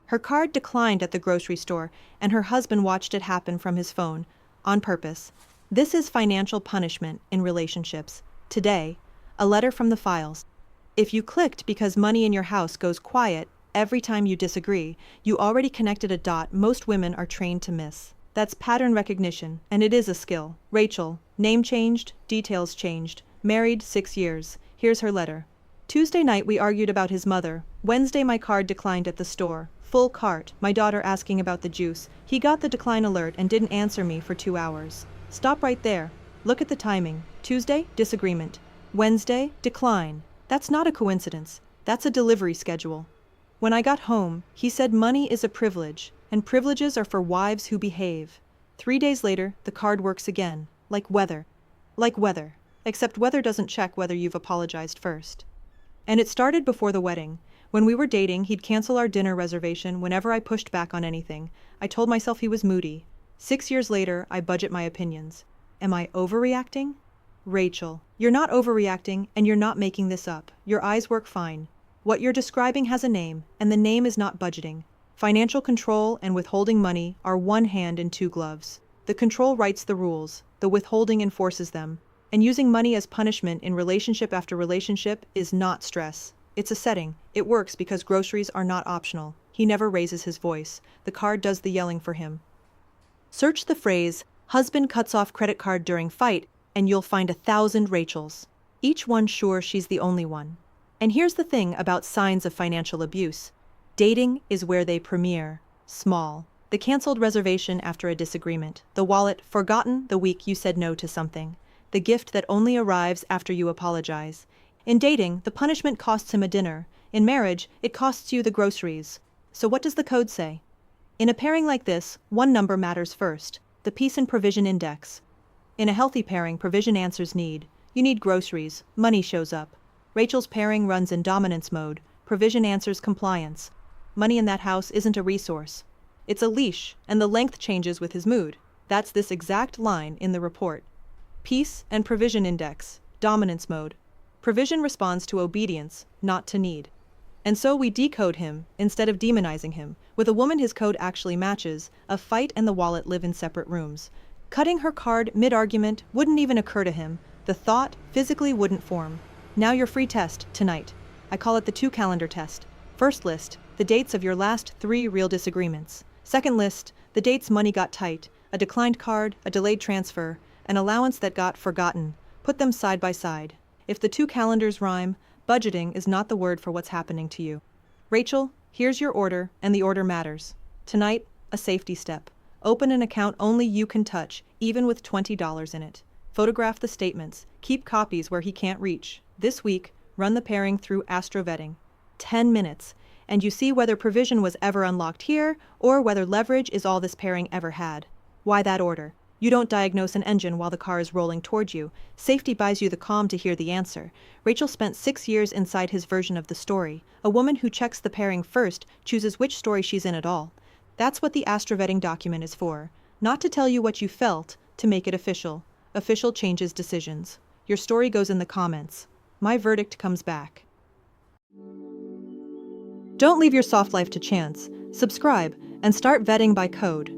Her card declined at the grocery store, and her husband watched it happen from his phone, on purpose. This is financial punishment in relationships. Today, a letter from the files. If you clicked because money in your house goes quiet every time you disagree, you already connected a dot most women are trained to miss. That's pattern recognition, and it is a skill. Rachel, name changed, details changed, married 6 years. Here's her letter. Tuesday night we argued about his mother. Wednesday my card declined at the store. Full cart, my daughter asking about the juice. He got the decline alert and didn't answer me for 2 hours. Stop right there. Look at the timing. Tuesday, disagreement. Wednesday, decline. That's not a coincidence. That's a delivery schedule. When I got home, he said money is a privilege, and privileges are for wives who behave. 3 days later, the card works again. Like weather. Like weather. Except weather doesn't check whether you've apologized first. And it started before the wedding. When we were dating, he'd cancel our dinner reservation whenever I pushed back on anything. I told myself he was moody. 6 years later, I budget my opinions. Am I overreacting? Rachel, you're not overreacting, and you're not making this up. Your eyes work fine. What you're describing has a name, and the name is not budgeting. Financial control and withholding money are one hand in two gloves. The control writes the rules, the withholding enforces them. And using money as punishment in relationship after relationship is not stress. It's a setting. It works because groceries are not optional. He never raises his voice. The card does the yelling for him. Search the phrase, husband cuts off credit card during fight, and you'll find 1,000 Rachels. Each one sure she's the only one. And here's the thing about signs of financial abuse. Dating is where they premiere. Small. The canceled reservation after a disagreement. The wallet forgotten the week you said no to something. The gift that only arrives after you apologize. In dating, the punishment costs him a dinner. In marriage, it costs you the groceries. So what does the code say? In a pairing like this, one number matters first, the peace and provision index. In a healthy pairing, provision answers need. You need groceries, money shows up. Rachel's pairing runs in dominance mode, provision answers compliance. Money in that house isn't a resource. It's a leash, and the length changes with his mood. That's this exact line in the report. Peace and provision index, dominance mode. Provision responds to obedience, not to need. And so we decode him, instead of demonizing him. With a woman his code actually matches, a fight and the wallet live in separate rooms. Cutting her card mid-argument wouldn't even occur to him. The thought physically wouldn't form. Now your free test, tonight. I call it the 2-calendar test. First list, the dates of your last 3 real disagreements. Second list, the dates money got tight, a declined card, a delayed transfer, an allowance that got forgotten. Put them side by side. If the 2 calendars rhyme, budgeting is not the word for what's happening to you. Rachel, here's your order, and the order matters. Tonight, a safety step. Open an account only you can touch, even with $20 in it. Photograph the statements. Keep copies where he can't reach. This week, run the pairing through AstroVetting. 10 minutes, and you see whether provision was ever unlocked here, or whether leverage is all this pairing ever had. Why that order? You don't diagnose an engine while the car is rolling toward you. Safety buys you the calm to hear the answer. Rachel spent 6 years inside his version of the story. A woman who checks the pairing first chooses which story she's in at all. That's what the AstroVetting document is for. Not to tell you what you felt, to make it official. Official changes decisions. Your story goes in the comments. My verdict comes back. Don't leave your soft life to chance. Subscribe and start vetting by code.